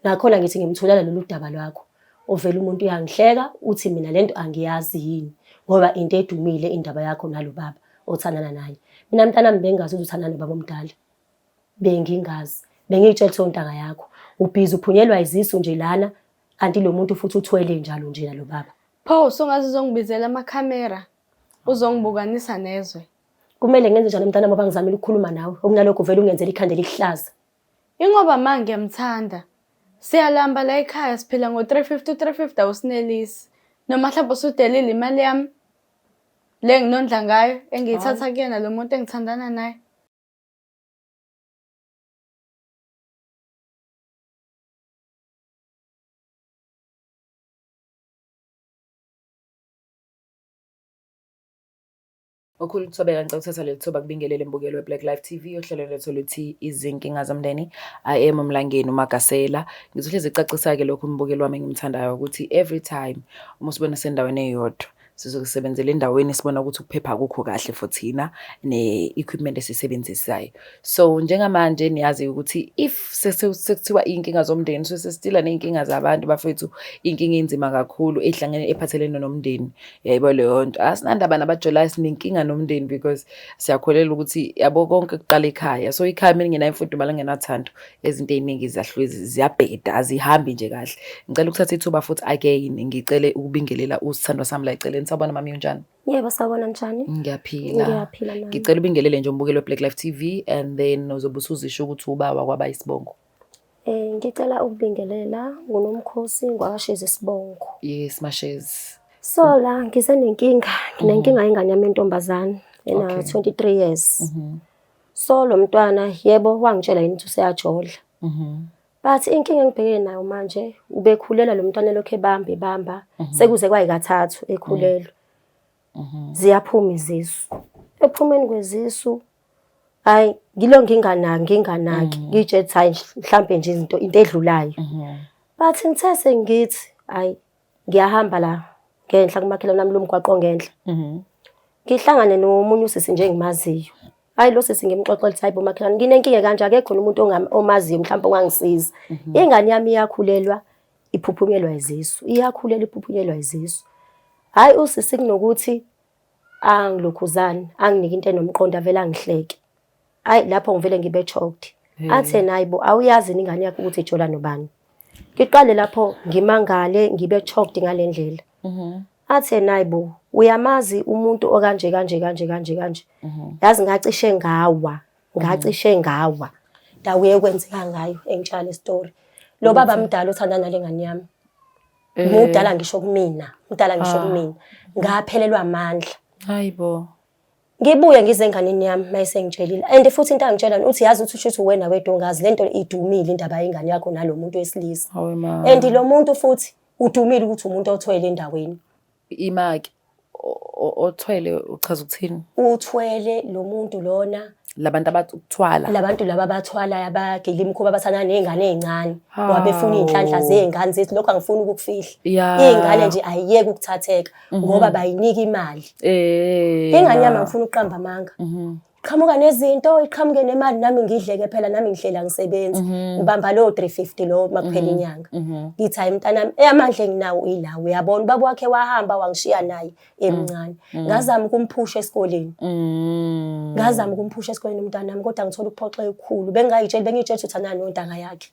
Nakhona ngithi ngimthulela lolu daba lwakho. Ovela umuntu uyangihleka uthi mina lento angiyazi yini ngoba into edumile indaba yakho nalo baba othandana naye. Mina mntanami bengazi ukuthi uthandana nobaba omdala. Bengingazi. Bengiyitshela sontanga yakho. Ubhizi uphunyelwa izisu nje lana kanti lo muntu futhi uthwele njalo nje nalo baba. Pho songaze uzongibizela amakhamera uzongibukanisa nezwe. Kumele ngenze njalo mntanami ngoba ngizamile ukukhuluma nawe. Okunalokho vele ungenzela ikhandela ihlaza. Ingoba manje ngiyamthanda. Siyalamba la ekhaya siphila ngo350 350 awusinelisi. Noma mhlawumbe usudelile imali yami le nginondla ngayo engiyithatha kuyena lo muntu engithandana naye. Okhulu Thobeka ngicela ukuthatha leli thuba kubingelele imbukelo weBlack Life TV ohlelo lethu lithi izinkinga zomndeni. I am uMlangeni uMagasela. Ngizohlezi icacisa-ke lokho umbukelo wami engimthandayo ukuthi every time uma usibona sendaweni eyodwa sizokusebenzela endaweni sibona ukuthi ukuphepha kukho kahle for thina ne-equipment esisebenzisayo. So njengamanje niyazi ukuthi if sekuthiwa inkinga zomndeni sesistila ney'nkinga zabantu bafethu inkinga enzima kakhulu ehlangene ephathelene nomndeni. Yayibo leyo nto asinandaba nabajolayo sinenkinga nomndeni because siyakholela ukuthi yabo konke kuqala ekhaya. So ikhaya mina ngenayo imfudumalo ngenathando ezinto ey'ningi zahlwezi ziyabheda azihambi nje kahle. Ngicela ukuthatha ithuba futhi again ngicele ukubingelela usithandwa sami la eceleni. Sawubona mami unjani? Yebo sawubona njani? Ngiyaphila. Ngiyaphila nami. Ngicela ubingelele nje umbukelo weBlack Life TV and then uzobe usuzisho ukuthi ubawa kwaba isibongo. Ngicela ukubingelela nguNomkhosi ngwakashezi isibongo. Yes Mashezi. So la ngisenenkinga, nginenkinga yengane yami entombazane ena 23 years. So lo mntwana yebo wangitshela yini ukuthi useyajola. But inkinga engibhekene nayo manje ubekhulela lo mntwana lokho ebamba sekuze kwayikathathu ekhulelwe. Ziyaphuma izisu. Ephumeni kwezisu hayi ngilo nginganaki ngitshethi hayi mhlambe nje into edlulayo. But ngithe sengithi hayi ngiyahamba la ngenhla kumakhelwane nami lomgwaqo ngenhla. Ngihlangane nomunye usisi nje engimaziyo. Hayi lo sisi ngimxoxela ukuthi hayibo makhelwane nginenkinga kanje akekho umuntu omaziyo mhlawumbe ongangisiza. Ingane yami iyakhulelwa iphuphunyelwa izisu. Iyakhulela iphuphunyelwa izisu. Hayi usisi kunokuthi angilokhuzana anginike into enomqondo avela ngihleke. Hayi lapho ngivele ngibe choked. Athe nayibo awuyazi ingane yakho ukuthi ijola nobani. Ngiqale lapho ngimangale ngibe choked ngalendlela. Athe nayibo uyamazi umuntu okanje kanje. Yazi ngacishe ngawa. Dawuye kwenzeka ngayo engitshela istory. Lo baba mdala othandana nale ngane yami. Mudala ngisho kumina, ngaphelelwa amandla. Hayibo. Ngibuye ngize enganeni yami mayisengitshelile. And futhi into angitshelana uthi yazi ukuthi wena wedongazi lento idumile indaba yengane yakho nalomuntu wesilisa. And lo muntu futhi udumile ukuthi umuntu othwele endaweni. Imaki othwele uchaza ukuthini? Uthwele lo muntu lona labantu abathwala. Labantu laba abathwala abagila imikhuba abathana nezingane ezincane. Wabefuna inhlanhla zezingane zithi lokho angifuni ukukufihla. Izingane nje ayiyeke ukuthatheka ngoba bayinika imali. Ingane yami angifuni ukuqamba amanga. Qhamuka nezinto, iqhamuke nemali nami ngidleke phela nami ngihlela ngisebenza. Ngibamba lo 350 lo makuphela inyanga. Ngithi hayi mntanami amandla enginawo ilawo uyabona baba wakhe wahamba wangishiya naye emncane. Ngazama ukumphusha esikoleni. Umntanami kodwa ngithola ukuphoxa ekukhulu. Bengiyitshela uthana nontanga yakhe.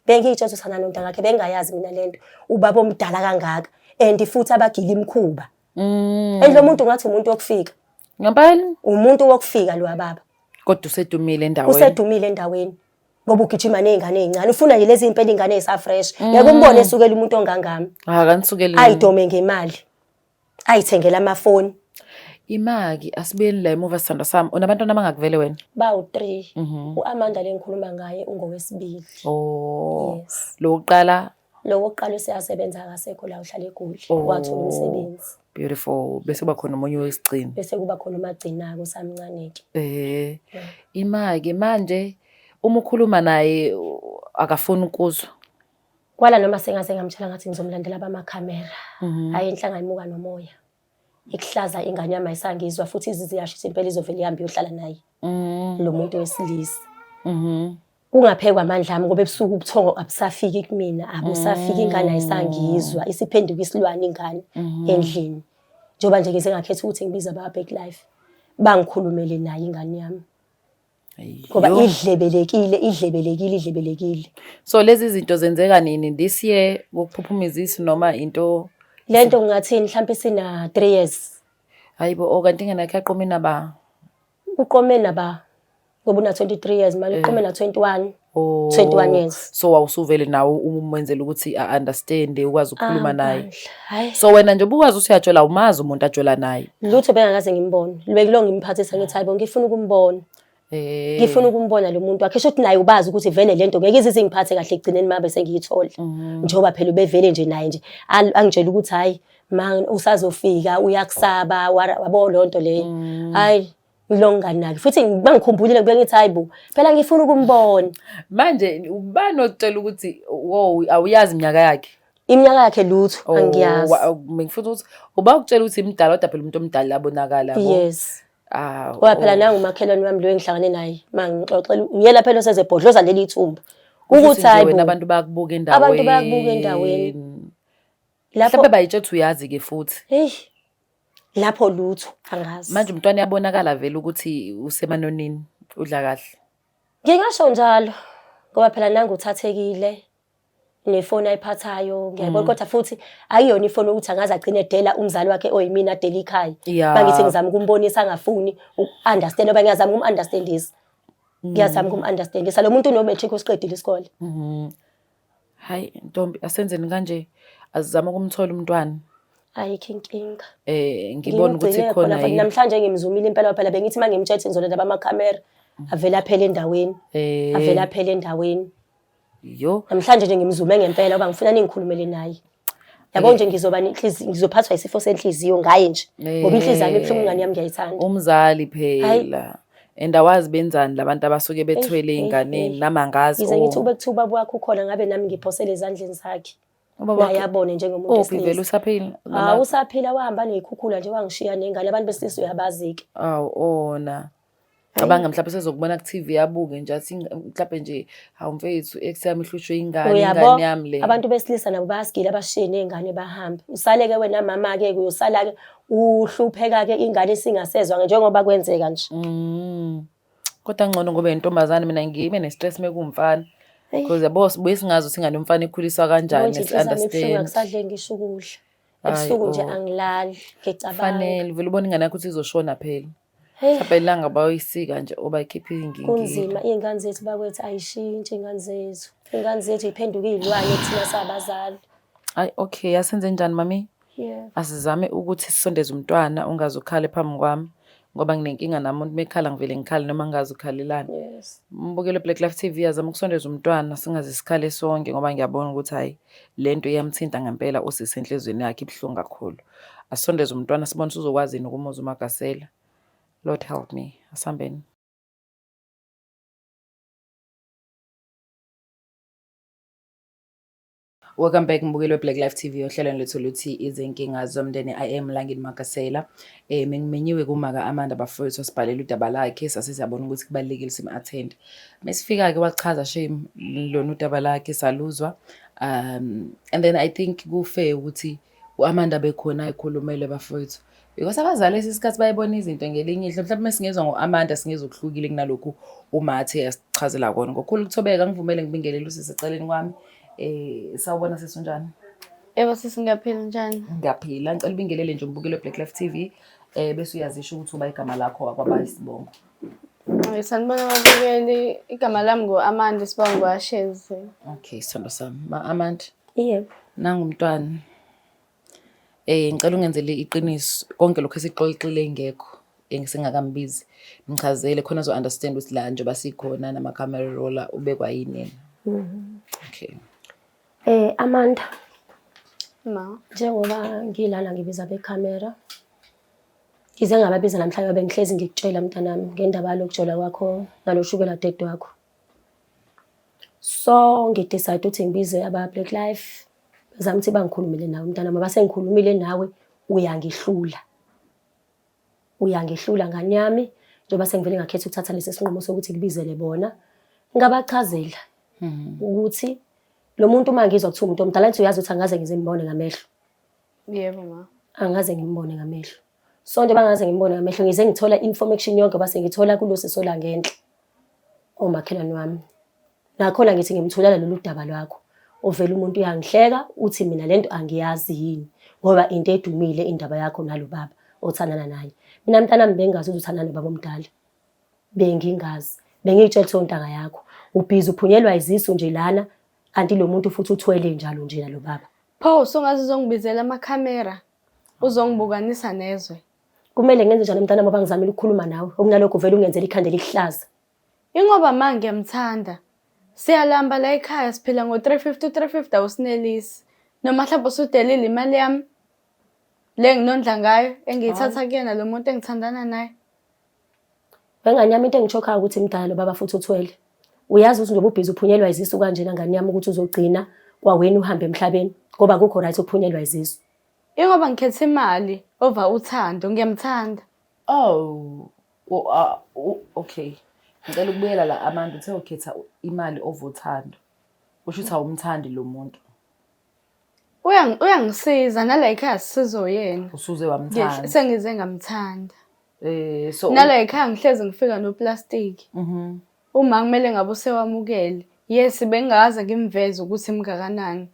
Bengiyitshela uthana nontanga yakhe bengayazi mina lento. Ubaba omdala kangaka and futhi abagila imikhuba. Lo muntu ngathi umuntu wokufika. Ngempela umuntu wokufika lo baba. Kodwa usedumile endaweni. Ngoba ugijima nezingane ezincane. Ufuna nje lezi impela ingane ezisafresh. Yeke umbone esukela umuntu ongangami. Akanisukele. Ayidome ngemali. Ayithengela amafoni. Imaki asibuyeni la emuva sithanda sami. Unabantwana abangakuvele wena? Bawu3. UAmanda lengikhuluma ngaye ungowesibili. Yes. Lo wokuqala useyasebenza akasekho la uhlala eGoli. Wathola umsebenzi. Beautiful. Bese kuba khona umunye wesigcina. Bese kuba khona umagcina kusamncane-ke. Imaki manje uma ukhuluma naye akafuni ukuzwa. Kwala noma sengase ngamtshela ngathi ngizomlandela abamakhamera. Hayi inhlanga imuka nomoya. Ikuhlaza ingane yami ayisangizwa futhi iziziyashisa impela izovela ihambe yohlala naye. Lo muntu wesilisa. kungaphekwa amandla ami ngoba ebusuku ubuthongo abusafiki kumina, abusafiki, ingane ayisangizwa, isiphenduka isilwane ingane endlini. Njengoba nje ngize ngakhetha ukuthi ngibize aba-Back Life bangikhulumele naye ingane yami. Ngoba idlebelekile. So lezi zinto zenzeka nini this year ukuphuphumisa noma into Lento ngingathini mhlawumbe sina 3 years. hayibo kanti ingane yakhe yaqoma naba Uqome naba ngoba una 23 years manje uqome na 21. 21 years. So wawusuvele nawe umenzela ukuthi understand ukwazi ukukhuluma naye. Hayi. So wena nje ubukwazi usiyatshela umazi umuntu atshela naye. Lutho bengakaze ngimbone. Libekilo ngimphathisa ngithi hayibo ngifuna ukumbona. Ngifuna ukumbona lo muntu wakhe shothi naye ubazi ukuthi vele lento ngeke izingiphathe kahle egcineni mabe sengiyithola. Njengoba phela ubevele nje naye nje angitshela ukuthi hayi man usazofika uyakusaba wabo lonto leyo. Hayi ngilonganaki futhi bangikhumbulile kube ngithi hayibo phela ngifuna ukumbona. Manje ubani otshela ukuthi wow awuyazi iminyaka yakhe? Iminyaka yakhe lutho angiyazi. Ngifuna ukuthi uba ukutshela ukuthi imdala kodwa phela umuntu omdala labonakala yabo. Yes. Ngoba phela nangu umakhelwane wami lo engihlangane naye mangixoxela uyela phela osezebhodloza leli ithumba ukuthi hayi wena abantu bayakubuka endaweni. Abantu bayakubuka endaweni. Lapho bayitshe ukuthi uyazi ke futhi. Hey. Lapho lutho angazi. Manje umntwana yabonakala vele ukuthi usemanonini udla kahle. Ngingasho njalo ngoba phela nangu uthathekile nefoni ayiphathayo ngiyabona kodwa futhi ayiyona ifoni ukuthi angaze agcine edela umzali wakhe oyimina adela ikhaya. Bangithi ngizama ukumbonisa angafuni ukunderstand oba ngiyazama ukunderstandisa. Ngiyazama ukunderstandisa lo muntu unometric osiqedile isikole. Hayi Ntombi asenzeni kanje azizama ukumthola umntwana. Ayikho inkinga. Ngibona ukuthi khona yini. Namhlanje ngimzumile impela phela bengithi mangimtshethe ngizolanda bama-camera avela phela endaweni. Yo. Namhlanje nje ngimzume ngempela oba ngifuna ningikhulumele naye. Yabo nje ngizoba nenhliziyo ngizophathwa isifo senhliziyo ngaye nje. Ngoba inhliziyo yami ebuhlungu ingane yami ngiyayithanda. Umzali phela. Endawazi benzani labantu abasuke bethwele ingane namangazi. Ngize ngithi ube kuthuba kwakho khona ngabe nami ngiphosele ezandleni zakhe. Naye abone njengomuntu wesilisa. Vele usaphila. Usaphila wahamba nezikhukhula nje wangishiya nengane abantu besilisa uyabazike. Ona. Cabanga mhlawumbe sezokubona ku TV yabuke nje athi mhlawumbe nje hawu mfethu eksami ihlushwe ingane yami le. Abantu besilisa nabo bayasigila abashiye nezingane bahambe. Usaleke wena mama ke uyosala ke uhlupheka ke ingane singasezwa njengoba kwenzeka nje. Kodwa ngcono ngoba intombazane mina ngime nestress mekumfana. Because yabo sibuye singazi ukuthi ingane umfana ikhuliswa kanjani understand. Akusadle ngisho ukudla. Ebusuku nje angilali ngicabanga. Fanele vele ubona ingane yakho ukuthi izoshona phela. Mhlawumbe ilanga bayisika nje obayikhipha ingingi. Kunzima ingane zethu bakwethu ayishintshe ingane zethu. Ingane zethu iphenduka izilwane thina sabazali. Ay okay asenze njani mami? Yeah. Asizame ukuthi sisondeze umntwana ungazukhale phambi kwami ngoba nginenkinga namuntu mekhala ngivele ngikhale noma ngazukhalelana. Yes. Mbukelo Black Life TV azama ukusondeza umntwana singaze sikhale sonke ngoba ngiyabona ukuthi hayi lento iyamthinta ngempela osisi enhlizweni yakhe ibhlungu kakhulu. Asondeze umntwana sibone uzokwazi ukumuza uMagasela. Lord help me. Asambeni. Welcome back mbukelo Black Life TV ohlelweni lethu luthi izinkinga zomndeni. I am Langeni Magasela. Mengimenyiwe kumaka Amanda bafowethu sibhalela udaba lakhe sasizabona ukuthi kubalekile sim-attend. Mesifika ke wachaza shame lona udaba lakhe saluzwa. And then I think kufair ukuthi uAmanda bekhona ekhulumele bafowethu. Because abazali lesikhathi bayibona izinto ngelinye ihlo mhlawumbe singezwe ngoAmanda singezwe ukuhlukile kunalokhu uMathe yasichazela kona. Ngokukhulu ukuthobeka ngivumele ngibingelele usiseceleni kwami. Sawubona sesunjani? Yebo sisingaphila njani? Ngaphila ngicela ubingelele nje umbukelo Black Life TV bese uyazisho ukuthi uba igama lakho akwaba isibongo. Sanibona babukeli igama lami ngoAmanda isibongo Asheze. Okay sithando sami. Amanda. Yebo. Nanga umntwana. Ngicela ungenzele iqiniso konke lokho esixoxile ngekho engisengakambizi. Ngichazele khona zo understand ukuthi la nje basikhona nama camera roller ubekwa yini. Okay. Amanda. Ma. Njengoba ngilana ngibiza becamera. Ngize ngababiza namhlanje bengihlezi ngikutshela mntanami ngendaba lokujola kwakho naloshukela dede wakho. So ngidecide ukuthi ngibize aba Black Life. Bazama ukuthi bangikhulumele nawe mntanami base ngikhulumile nawe uyangihlula. Uyangihlula ngani yami njengoba sengivele ngakhetha ukuthatha lesi sinqumo sokuthi ngibizele bona. ngabachazela ukuthi lo muntu uma ngizwa kuthiwa umuntu omdala ngithi uyazi ukuthi angaze ngizimbone ngamehlo. Yebo ma. Angaze ngimbone ngamehlo. Sonke bangaze ngimbone ngamehlo ngize ngithola information yonke base ngithola kulo sesola ngenhla. Omakhelwane wami. Nakhona ngithi ngimtholela lolu daba lwakho. Ovela umuntu uyangihleka uthi mina lento angiyazi yini ngoba into edumile indaba yakho nalo baba othandana naye. Mina mntanami bengazi ukuthi uthandana nobaba omdala. Bengingazi. Bengitshela thontanga yakho. Ubhizi uphunyelwa izisu nje lana kanti lo muntu futhi uthwele njalo nje nalo baba. Pho songaze uzongibizela amakhamera uzongibukanisa nezwe. Kumele ngenze njalo mntanami ngoba ngizamile ukukhuluma nawe. Okunalokho vele ungenzela ikhandela ihlaza. Ingoba manje ngiyamthanda. Siyalamba la ekhaya siphila ngo350 awusinelisi. Noma mhlawumbe usudelile imali yami le nginondla ngayo engiyithatha kuyena lo muntu engithandana naye. Ngani yami into engichokhayo ukuthi mdala lo baba futhi uthwele. Uyazi ukuthi njengoba ubhizi uphunyelwa izisu kanjena ngani yami ukuthi uzogcina kwawena uhambe emhlabeni ngoba akukho right ukuphunyelwa izisu. Ingoba ngikhetha imali over uthando ngiyamthanda. Oh, okay. Ngicela ukubuyela la Amanda uthe ukhetha imali over uthando. Usho ukuthi awumthandi lo muntu. Uyangisiza nala ekhaya sizoyena. Usuze wamthanda. Sengize ngamthanda. So nala ekhaya ngihlezi ngifika noplastic. Uma kumele ngabe usewamukele. Yes bengaze ngimveze ukuthi imgakanani.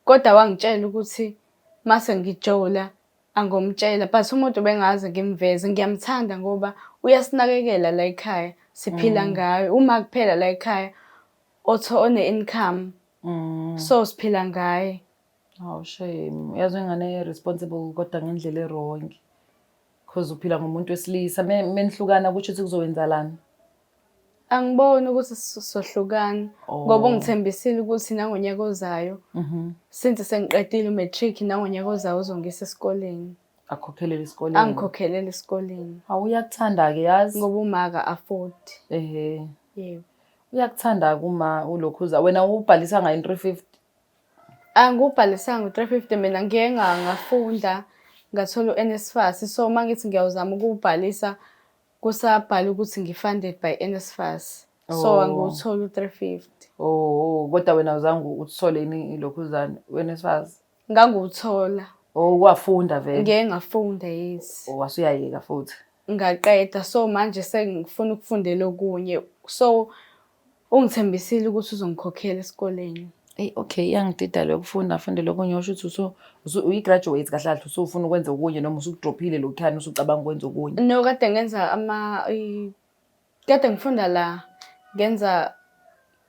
Kodwa wangitshela ukuthi mase ngijola angomtshela but umuntu bengaze ngimveze ngiyamthanda ngoba uyasinakekela la ekhaya siphila ngayo uma kuphela la ekhaya one income so siphila ngaye. Oh shame. Yazi ngane responsible kodwa ngendlela errong. Because uphila ngomuntu wesilisa menihlukana kusho ukuthi kuzowenzalana. Angiboni ukuthi sohlukana ngoba ungithembisile ukuthi nangonyaka ozayo since sengiqedile umatric nangonyaka ozayo uzongisa esikoleni. Akhokhelele esikoleni. Angikhokhelele esikoleni. Awuyakuthanda ke yazi ngoba umaka afford. Yebo. Uyakuthanda kuma ulokhuza wena ubhalisa ngayo 350. Angubhalisanga u350 mina ngeke ngafunda ngathola uNSFAS so mangithi ngiyawuzama ukubhalisa kusabhala ukuthi ngifunded by NSFAS so anguthola u350. Kodwa wena uzange uthole ilokhuzana uNSFAS? Nganguthola. Wafunda vele? Ngeke ngafunda yes. Wasuyayeka futhi? Ngaqeda so manje sengifuna ukufundela okunye so ungithembisile ukuthi uzongikhokhela esikoleni. Okay, iyangidida lokufunda afundele okunye usho ukuthi uyi-graduate kahle kahle usufuna ukwenza okunye noma usukudrophile lokhani usucabanga ukwenza okunye? No kade ngenza kade ngifunda la ngenza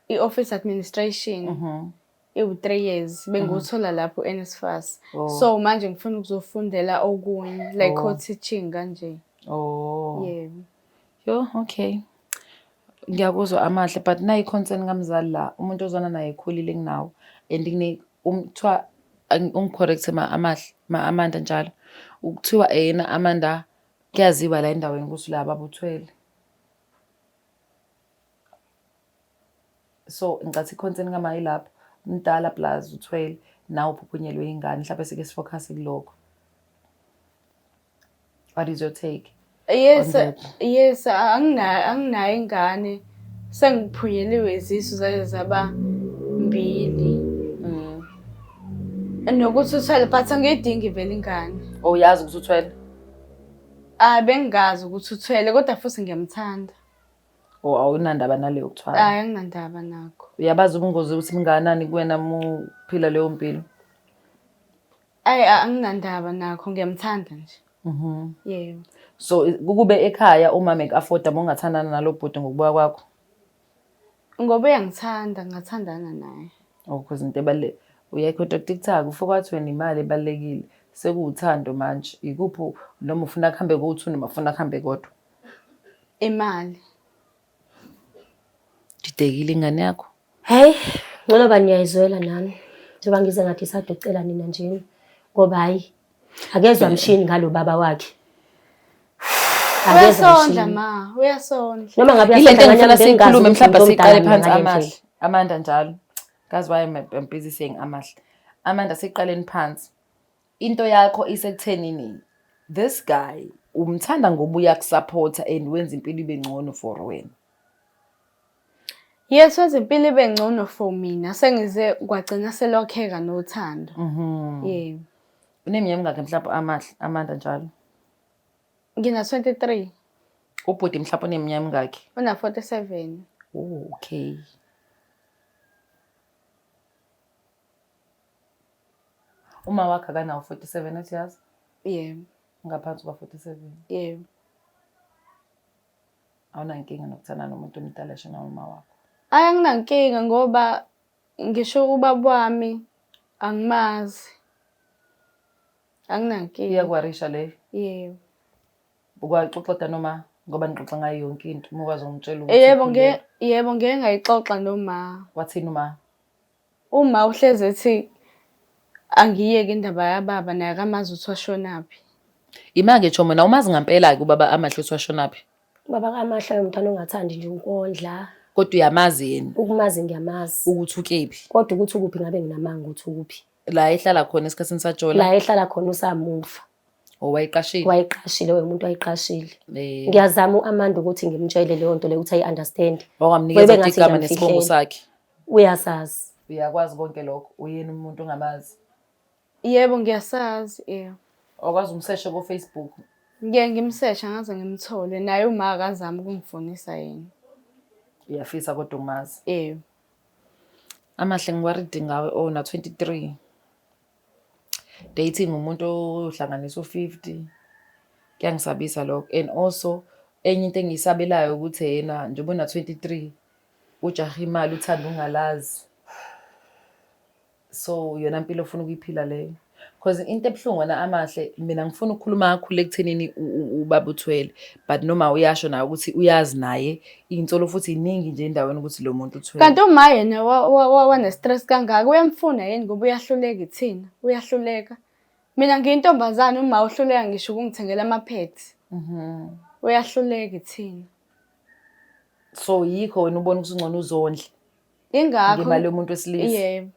i-office administration iwu3 years benguthola lapho NSFAS so manje ngifuna ukuzofundela okunye like co-teaching kanje. Yebo. Yo okay. Ngiyakuzwa amahle but nayi concern kamzali la umuntu ozwana naye ekhulile nginawo and umthwa ungicorrect Amanda njalo ukuthiwa yena Amanda kuyaziwa la endaweni ukuthi la babuthwele. So ngicathi concern kama yilapha mdala plus uthwele nawe uphuphunyelwe ingane mhlawumbe sike sifocus kuloko. What is your take? Yes anginayo ingane sengiphunyeliwe izisu zaba mbili. Nokuthi uthwele but angiyidingi vele ingane. Yazi ukuthi uthwele? Bengazi ukuthi uthwele kodwa futhi ngiyamthanda. Awunandaba naleyo kuthwala? Anginandaba nakho. Uyabazi ubungozi ukuthi minganani kuwena muphila leyo mpilo? Anginandaba nakho ngiyamthanda nje. Yebo. So kube ekhaya uma make afford ungathandana nalo bhuti ngokubuka kwakho? Ngoba uyangithanda ngathandana naye. Because into ebaleke uyayicontractor ufika wathi wena imali ebalekile sekuwuthando manje ikuphi noma ufuna kuhambe ku2 noma ufuna kuhambe kodwa? Imali. Didekile ingane yakho? Hey, ngolo bani niyayizwela nami. Njengoba ngize ngathi sadocela nina nje ngoba hayi akezwa mshini ngalo baba wakhe. Uyasondla ma, uyasondla. Noma ngabe ile nto ngifuna sikhulume sikhulume mhlawumbe siqale phansi amahle. Amanda njalo. Kazi why I'm busy saying amahle. Amanda siqaleni phansi. Into yakho isekuthenini this guy umthanda ngoba uyakusupporta and wenza impilo ibe ngcono for wena. Yes, wenza impilo ibe ngcono for mina. Sengize kwagcina selokheka nothando. Yebo. Uneminyaka emingaki mhlawumbe Amanda njalo? Ngina 23, Ubhuti mhlawumbe uneminyaka emingaki? una 47. Oh, okay. Uma wakhe akanawo 47 ethi yazi? Yebo. Ngaphansi kwa-47. Yebo. Awunankinga nokuthandana nomuntu omdala shana uma wakho? Anginankinga ngoba ngisho ubaba wami angimazi. Anginankinga. Iyakwarisha leyo? Yebo. Ukwaxoxa noma ngoba nixoxa ngayo yonke into uma ukwazi ungitshela ukuthi Yebo ngeke ngayixoxa noma. wathini uma? Uma uhlezi ethi angiyeke indaba yababa naye akamazi ukuthi washonaphi. Ima-ke Chomo na umazi ngampela-ke ubaba Amahle uthi washonaphi? Ubaba kaMahla umntwana ongathandi nje ukondla. Kodwa uyamazi yena Ukumazi ngiyamazi. ukuthi ukephi? Kodwa ukuthi ukuphi ngabe nginamanga ukuthi ukuphi. La ehlala khona esikhathini saJola? La ehlala khona usamuva. Owayiqashile? Wayiqashile umuntu wayiqashile. Ngiyazama uAmanda ukuthi ngimtshele leyo nto leyo ukuthi ayi-understand. Wakamnikeza igama nesibongo sakhe? Uyasazi. Uyakwazi konke lokho? Uyena umuntu ongamazi? Yebo ngiyasazi, yebo. Okwazi umseshe ku-Facebook? Ngike ngimsesha ngaze ngimthole naye uma akazama ukungifonisa yena. Uyafisa kodwa umazi? Yebo. Amahle ngiwaridi ngawe na 23. Dating umuntu ohlanganisa u50. Kuyangisabisa lokho. And also enye into engiyisabelayo ukuthi yena njengoba una 23 ujaha imali uthanda ungalazi. So yona impilo ofuna ukuyiphila leyo. Because into ebuhlungu na Amahle mina ngifuna ukukhuluma kakhulu ekuthenini ubaba uthwele, but noma uyasho naye ukuthi uyazi naye insolo futhi iningi nje endaweni ukuthi lo muntu uthwele. Kanti uma yena wane stress kangaka uyamfuna yini ngoba uyahluleka ithina, uyahluleka. Mina ngiyintombazana uma uhluleka ngisho ukungithengela amaphedi. Uyahluleka ithina. So yikho wena ubona ukuthi ungcono uzondle. Ingakho ngemali yomuntu wesilisa. Yebo.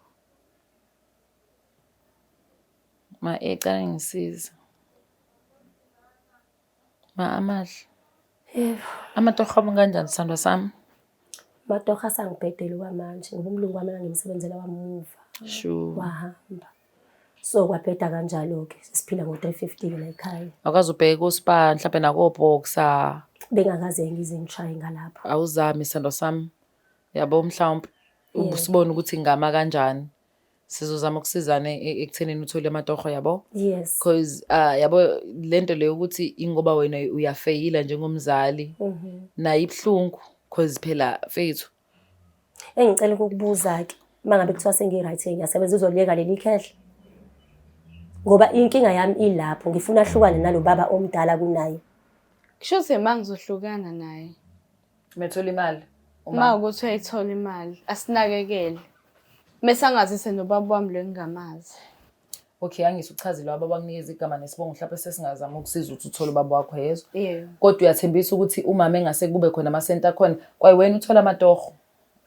Ecala ngisiza. Amahle. Yebo. Amatoho ami kanjani sithandwa sami? Matoho asangibhedela kwamanje ngoba umlungu wami ngimsebenzela wamuva. Sure. Wahamba. So kwabheda kanjalo-ke sesiphila ngo-350 la ekhaya. Akwazi ubheka ku-spa mhlawumbe nakoboxer. Bengakaze ngize ngishaye ngalapha. Awuzami sithandwa sami. Yabo mhlawumbe usibone ukuthi ngama kanjani. Sizozama ukusizana ekuthenini uthole amatoho yabo. Yes. Because yabo lento leyo ukuthi ingoba wena uyafeyila njengomzali. Nayi ibhlungu because phela fethu. Engicela ukukubuza-ke mangabe kuthiwa sengi-right ngiyasebenza uzoliyeka leli khehla. Ngoba inkinga yami ilapho ngifuna ahlukane nalo baba omdala kunaye. Kusho ukuthi mangizohlukana naye. Methola imali. Uma ukuthi uyayithola imali asinakekele. Mase angazise nobaba wami lo ngingamazi. Okay, angisho uchazile waba bakunikeza igama nesibongo mhlawumbe sesingazama ukusiza ukuthi uthole ubaba wakho yezwa. Yebo. Kodwa uyathembisa ukuthi umama engase kube khona ama center khona kwaye wena uthola amatoho.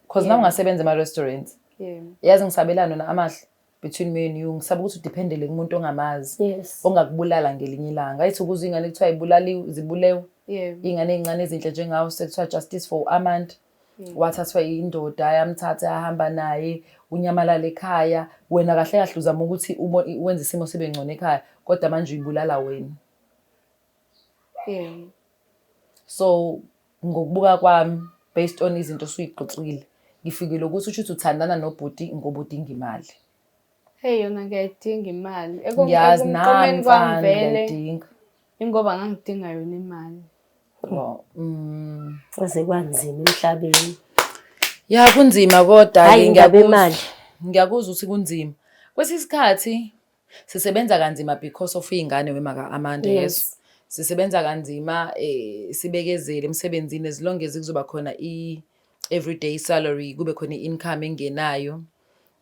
Because nawe ungasebenza ema restaurants. Yebo. Yazi ngisabelana na Amahle between me and you ngisaba ukuthi udependele kumuntu ongamazi. Yes. Ongakubulala ngelinye ilanga. Ayithi ukuze ingane kuthiwa ibulaliwe zibulewe. Yebo. Ingane ezincane ezinhle njengawo sekuthiwa justice for Amanda. Wathathwa indoda yamthatha ahamba naye unyamalala ekhaya wena kahle kahle uzama ukuthi wenze isimo sibe ngcono ekhaya kodwa manje uyibulala wena. Yebo. So ngokubuka kwami based on izinto osuyixoxile ngifikile ukuthi usho ukuthi uthandana nobhuti ngoba udinga imali. Hey yona ngiyayidinga imali. Ngiyazi nami kwamvele ngiyadinga. ingoba ngangidinga yona imali. Kuze kwanzima emhlabeni. Ya kunzima kodwa Hayi ngabe imali. Ngiyakuzwa ukuthi kunzima. Kwesisikhathi sisebenza kanzima because of izingane wemaka Amanda yes. Sisebenza kanzima sibekezele emsebenzini as long as kuzoba khona everyday salary kube khona income engenayo.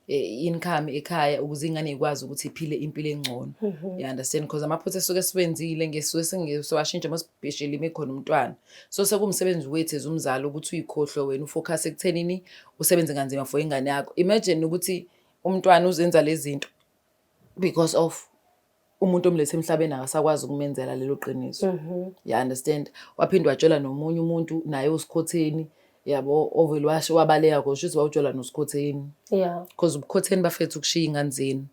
Income ekhaya ukuze ingane ikwazi ukuthi iphile impilo engcono. You understand because amaphutha esuke siwenzile ngesuke sengesowashintsha especially mekhona umntwana. So sekumsebenzi wethu ezumzali ukuthi uyikhohlwe wena ufocus ekuthenini usebenze kanzima for ingane yakho. Imagine ukuthi umntwana uzenza lezi zinto because of umuntu omlethe emhlabeni akasakwazi ukumenzela lelo qiniso. You understand? Waphindwa watshela nomunye umuntu naye usikhotheni yabo ovele washo wabaleka kusho ukuthi wawutshelwa nosikhotheni Yeah. because ubukhotheni bafethu ukushiya ingane zenu.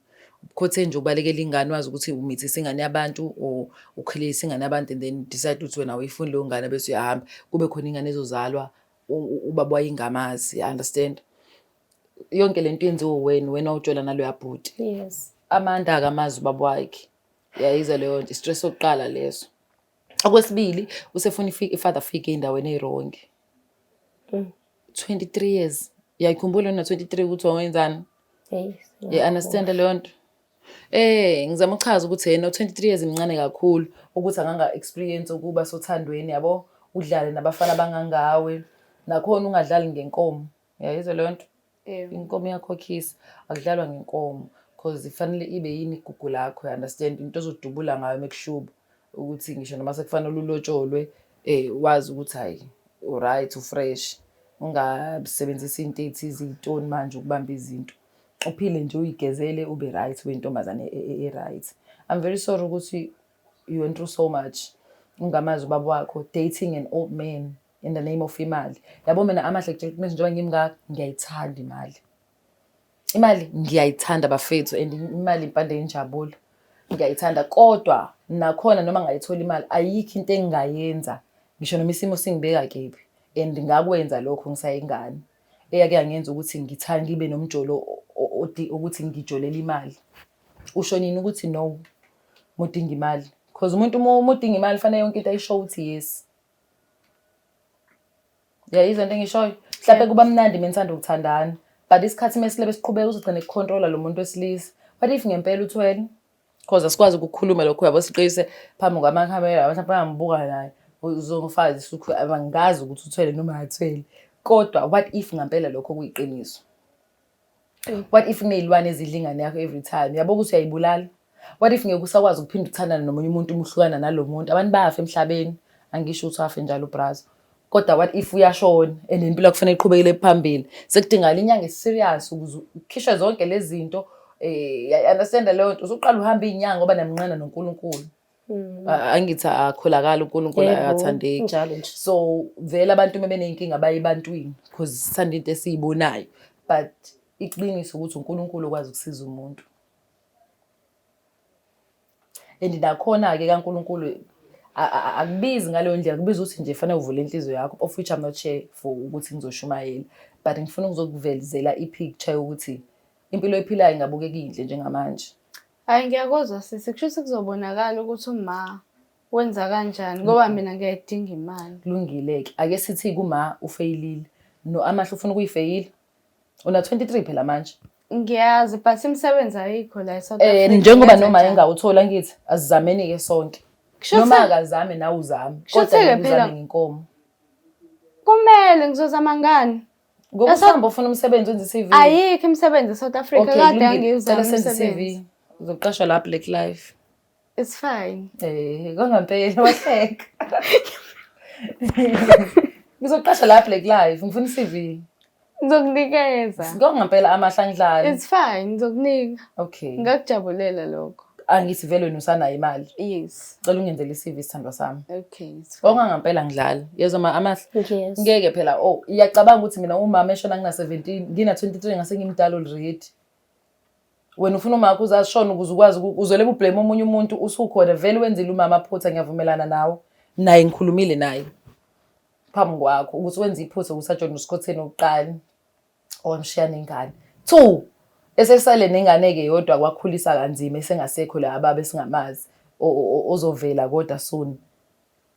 Ubukhotheni nje ubalekela ingane wazi ukuthi umithisa ingane yabantu or ukhulisa ingane yabantu and then decide ukuthi wena awuyifuni leyo ngane bese uyahamba kube khona ingane ezozalwa ubaba wayingamazi, understand? Yonke lento yenziwe wena utshelwa naloya bhuti. Yes. Amanda akamazi ubaba wakhe. Yayiza leyo nto stress sokuqala leso. Okwesibili usefuna ifather figure endaweni eWrong. 23 years. Yakhumbula na 23 ukuthi wawenzani? Hey. Yeah, understand leyo nto. Ngizama uchaza ukuthi yena 23 years imncane kakhulu ukuthi anganga experience ukuba sothandweni yabo udlale nabafana bangangawe nakhona ungadlali ngenkomo. Yayizwa leyo nto? Inkomo yakhokhisa akudlalwa ngenkomo because ifanele ibe yini igugu lakho, understand? Into ozodubula ngayo mekushuba ukuthi ngisho noma sekufanele ulotsholwe wazi ukuthi hayi right ufresh ungasebenzisa into ethize izitoni manje ukubamba izinto. Uphile nje uyigezele ube right wentombazane right. I'm very sorry ukuthi you went through so much. Ungamazi ubaba wakho dating an old man in the name of imali. Yabo mina amahle njengoba njengoba ngimngaka ngiyayithanda imali. Imali ngiyayithanda bafethu and imali impande yenjabulo. Ngiyayithanda kodwa nakhona noma ngayithola imali ayikho into engingayenza ngisho noma isimo singibeka kephi and ngakwenza lokho ngisayingane. Eyake angenza ukuthi ngithanda ngibe nomjolo ukuthi ngijolela imali. Usho nini ukuthi no mudinga imali? Because umuntu udinga imali fanele yonke into ayisho ukuthi yes. Yayizwa into engishoyo mhlawumbe kuba mnandi menithanda ukuthandana but isikhathi mesilebe siqhubeka uzogcina ukucontrola lo muntu wesilisa. What if ngempela uthwele? Because asikwazi ukukhuluma lokho yabo siqise phambi kwamakhamera abantu abangambuka naye uzongifazi isukhu abangazi ukuthi uthwele noma athwele. Kodwa what if ngempela lokho kuyiqiniso? What if kunezilwane ezidlingane yakho every time? Yabo ukuthi uyayibulala. What if ngeke usakwazi ukuphinda ukuthandana nomunye umuntu umuhlukana nalomuntu? Abantu bayafa emhlabeni. Angisho ukuthi afa njalo ubrazo. Kodwa what if uyashona and impilo kufanele iqhubekele phambili? Sekudingala inyanga eserious ukuze ukhishwe zonke lezi zinto. Understand leyo nto usuqala uhamba inyanga ngoba namnqana noNkulunkulu. Angithi akholakala uNkulunkulu ayathandeki njalo nje. So vele abantu bebenenkinga bayibantwini because sithanda into esiyibonayo but iqiniso ukuthi uNkulunkulu ukwazi ukusiza umuntu. And nakhona ke kaNkulunkulu akubizi ngaleyo ndlela kubiza ukuthi nje fanele uvule inhliziyo yakho of which I'm not sure for ukuthi ngizoshumayela but ngifuna ukuzokuvelezela ipicture ukuthi impilo ephilayo ingabukeka inhle njengamanje. Hayi ngiyakuzwa sisi kusho kuzobonakala ukuthi uma wenza kanjani ngoba mina ngiyadinga imali. Kulungile-ke ake sithi kuma ufeyilile no amahle ufuna ukuyifeyila una 23 phela manje. Ngiyazi but imisebenzi ayikho la eSouth Africa. Njengoba noma engawuthola ngithi asizameni-ke sonke. Noma akazame nawe uzame kodwa uzame ngenkomo. Kumele ngizozama ngani? Ngokuhamba ufuna umsebenzi wenza iCV. Ayikho imisebenzi eSouth Africa kade angiyizama umsebenzi. Uzoqashwa la Black Life. It's fine. Kwangampela wahleka. Ngizoqasha la Black Life ngifuna iCV. Ngizokunikeza. Kwangampela amahlangidlala. It's fine ngizokunika. Okay. Ngakujabulela lokho. Angithi vele wena usanayo imali. Yes. Cela ungenzele iCV isithandwa sami. Okay. It's fine. Kwangampela ngidlala. Yezwa amahle. Yes. Ngeke phela iyacabanga ukuthi mina umama eshona ngina 17 ngina 23 ngase ngimdala already. Wena ufuna umakho uzashona ukuze ukwazi uzoleba ublame omunye umuntu usukhona vele wenzile umama aphutha ngiyavumelana nawe. Naye ngikhulumile naye. Phambi kwakho ukuthi wenza iphutha ukusajona usikhotheni oqala. Owamshiyana ingane. 2 esesale nenganeke yodwa kwakhulisa kanzima esengasekho la ababa esingamazi ozovela kodwa soon.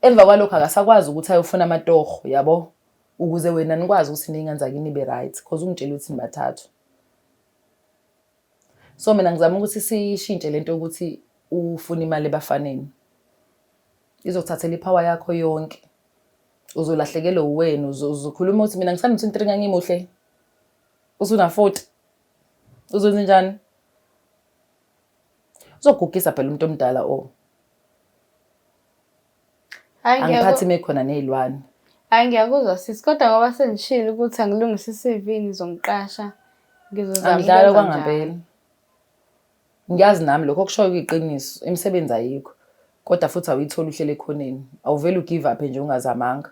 Emva kwalokho akasakwazi ukuthi ayofuna amatoho yabo ukuze wena nikwazi ukuthi ningenza kini ibe right because ungitshela ukuthi nibathathu. So mina ngizama ukuthi sishintshe lento ukuthi ufuna imali ebafaneni. Izothathela ipower yakho yonke. Uzolahlekelwa uwena uzokhuluma ukuthi mina ngisanda 23 ngangimuhle. Usuna 40. Uzwenza njani? Uzogugisa phela umuntu omdala angiphathi mekhona nezilwane. Hayi ngiyakuzwa sisi kodwa ngoba sengishilo ukuthi angilungise iCV ngizongiqasha ngizozama. Angidlala kwangampela. Ngiyazi nami lokho kushoyo kuyiqiniso imisebenzi ayikho kodwa futhi awuyithola uhlele ekhoneni awuvela ugive up nje ungazamanga.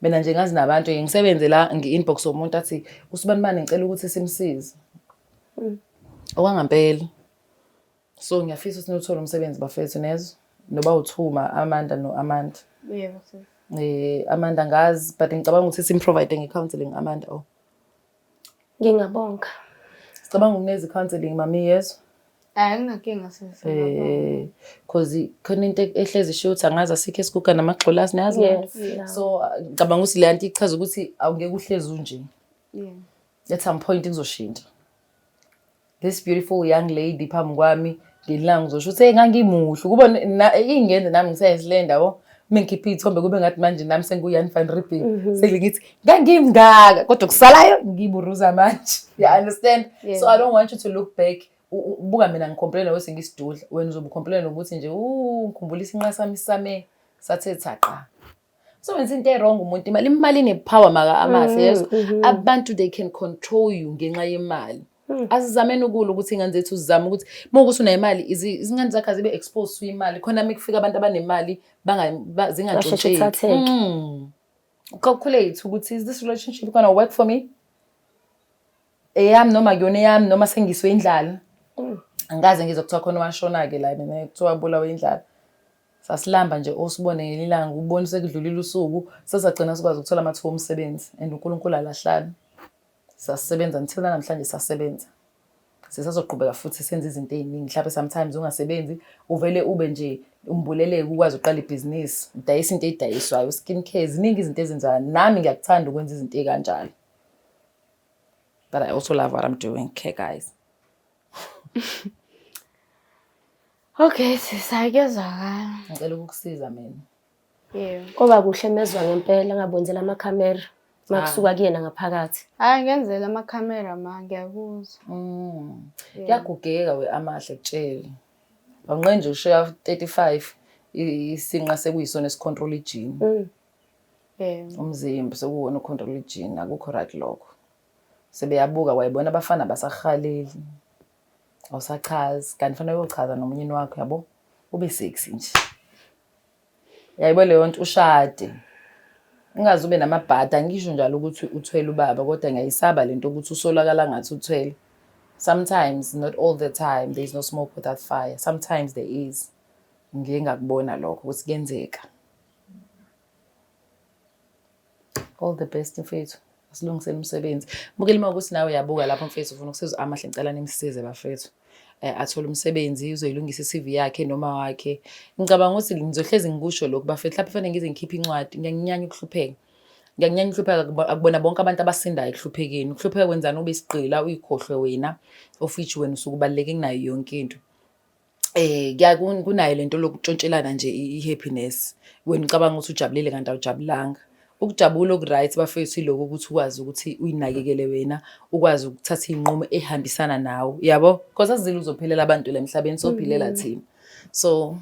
mina nje ngazi nabantu ngisebenze la ngi-inbox womuntu athi usibani ngicela ukuthi simsize okwangempela. So ngiyafisa ukuthi nothola umsebenzi bafethu nezo noba uthuma Amanda no-Amanda. Yebo. Amanda ngazi but ngicabanga ukuthi simprovide nge-counselling Amanda. Ngingabonga. Sicabanga ukuneza i-counselling mami yezo. Ngingakinga sisi. Cause khona into ehlezi isho ukuthi angazi asikho esikuka namagxolasi niyazi. Yes. So ngicabanga ukuthi le anti ichaza ukuthi awungeke uhlezi unje. Yeah. At some point kuzoshintsha. This beautiful young lady phambi kwami ngelanga ngizosho ukuthi ngangimuhle kuba ingenze nami ngiseyisilenda yabo mengikhipha ithombe kube ngathi manje nami senguyani fan Riebeck sengithi ngangimngaka kodwa kusalayo ngiburuza manje. You understand? Yeah. So I don't want you to look back ubuka mina ngicomplain wese ngisidudla wena uzobe complain ukuthi nje ngikhumbulisa inqa sami sathe thaqa. So wenza into wrong umuntu imali inepower maka amahle yeso. Abantu they can control you ngenxa yemali. Asizameni ukuthi ingane zethu sizame ukuthi mokuthi unayimali izingane zakhe zibe exposed to imali khona mikufika abantu abanemali zingatshontsheki. Calculate ukuthi is this relationship gonna work for me? Eyami noma kuyona yami noma sengiswe indlala. Angaze ngizokuthiwa khona washona ke la mina kuthiwa bulawa indlala. Sasilamba nje osibone ngelilanga ubone sekudlulile usuku sesagcina sikwazi ukuthola amathuba omsebenzi and uNkulunkulu alahlana. Sasebenza until namhlanje sasebenza. Sisazoqhubeka futhi senze izinto eziningi mhlawumbe sometimes ungasebenzi uvele ube nje umbuleleke ukwazi uqala ibusiness udayisa into edayiswayo skin care ziningi izinto ezenzayo nami ngiyakuthanda ukwenza izinto ezikanjalo. But I also love what I'm doing, okay guys. Okay sisayezwakala. Ngicela ukukusiza mina. Yebo. Koba kuhle mezwa ngempela ngabonzela amakhamera makusuka kuyena ngaphakathi. Ngenzela amakhamera ngiyakuzwa. Kuyagugeka Amahle kutshela. Banqenje ushoya 35 isinqa sekuyisona esicontrol igene. Umzimba sekuwona ucontrol igene akukho right lokho. Sebeyabuka wayibona abafana basahaleli. Awusachazi kanti fanele uyochaza nomnyeni wakho yabo ube sexy nje. Yayibo leyo nto ushade. Ungaze ube namabhada ngisho njalo ukuthi uthwele ubaba kodwa ngiyayisaba lento ukuthi usolakala ngathi uthwele. Sometimes not all the time there is no smoke without fire. Sometimes there is. Ngike ngakubona lokho ukuthi kuyenzeka. All the best mfethu. Asilungisele umsebenzi. Bukela uma ukuthi nawe uyabuka lapho mfethu ufuna ukusizwa Amahle ngicela nimsize bafethu. Athola umsebenzi uzoyilungisa iCV yakhe noma wakhe. Ngicabanga ukuthi ngizohlezi ngikusho lokho bafethu lapho fanele ngize ngikhiphe incwadi ngiyanginyanya ukuhlupheka. Ngiyanginyanya ukuhlupheka akubona bonke abantu abasindayo ekuhluphekeni. Ukuhlupheka kwenzana ube isiqila uyikhohlwe wena of which wena usukubaleke kunayo yonke into. Kunayo lento lokuntshontshelana nje ihappiness. Wena ucabanga ukuthi ujabulile kanti awujabulanga. Ukujabula okuright bafethu iloko ukuthi ukwazi ukuthi uyinakekele wena ukwazi ukuthatha inqumo ehambisana nawe yabo because azizile uzophelela abantu la emhlabeni sophilela thina. So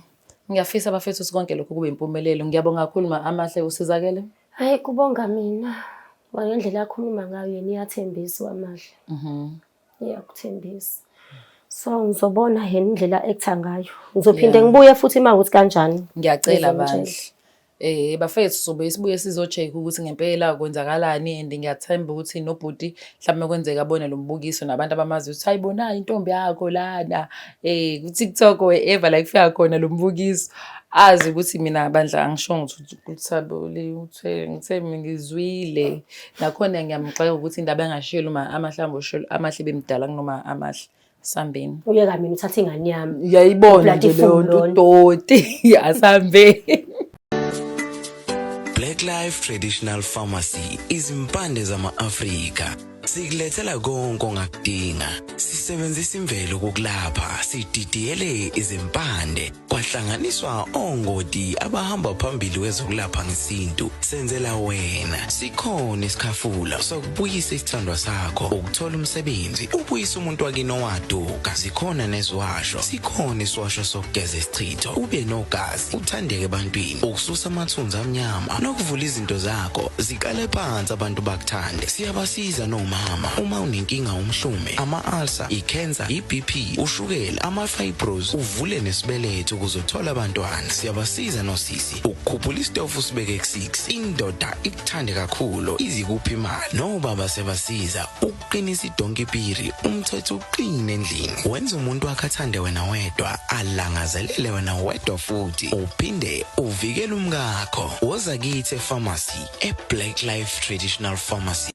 ngiyafisa bafethu sikonke lokho kube impumelelo. Ngiyabonga kakhulu Amahle usizakele. Hayi kubonga mina. Ngendlela yakhuluma ngayo yena iyathembisa Amahle. Iyakuthembisa. So ngizobona yena indlela ekutha ngayo. Ngizophinde ngibuye futhi mawukuthi kanjani. Ngiyacela bandla. Bafethu sobe sibuye sizocheck ukuthi ngempela kwenzakalani and ngiyathemba ukuthi nobhuti mhlawumbe kwenzeka abone lo mbukiso nabantu abamazi ukuthi hayibona intombi yakho lana ku TikTok wherever like fika khona lo mbukiso azi ukuthi mina bandla angishongo ukuthi kuthabo uthele ngithe ngizwile nakhona ngiyamxeka ukuthi indaba engashilo Amahle bemdala kunoma Amahle sambeni uyeka mina uthatha ingane yami uyayibona nje leyo nto udoti asambe. Black Life Traditional Pharmacy izimpande zama-Afrika. Sikulethela konke ongakudinga. Sisebenzisa imvelo kokulapha, sididiyele izimpande, kwahlanganiswa ongoti abahamba phambili kwezokulapha ngesintu. Senzela wena. Sikhona isikhafula sokubuyisa isithandwa sakho, ukuthola umsebenzi, ubuyisa umuntu wakini owaduka. Sikhona nezwasho. Sikhona iswasho sokugeza isichitho, ube nogazi, uthandeke ebantwini, ukususa amathunzi amnyama, nokuvula izinto zakho zikale phansi abantu bakuthande. Siyabasiza noma umama. Uma unenkinga umhlume, ama-ulcer, i-cancer, i-BP, ushukela, ama-fibros, uvule nesibeletho ukuzothola abantwana. Siyabasiza nosisi ukukhuphula isitofu sibeke ku-6. Indoda ikuthande kakhulu izikuphi imali. Nobaba sebasiza ukuqinisa idonkipiri umthetho uqine endlini. Wenza umuntu wakhe athande wena wedwa, alangazelele wena wedwa futhi uphinde uvikele umkakho. Woza kithi e-pharmacy, e-Black Life Traditional Pharmacy.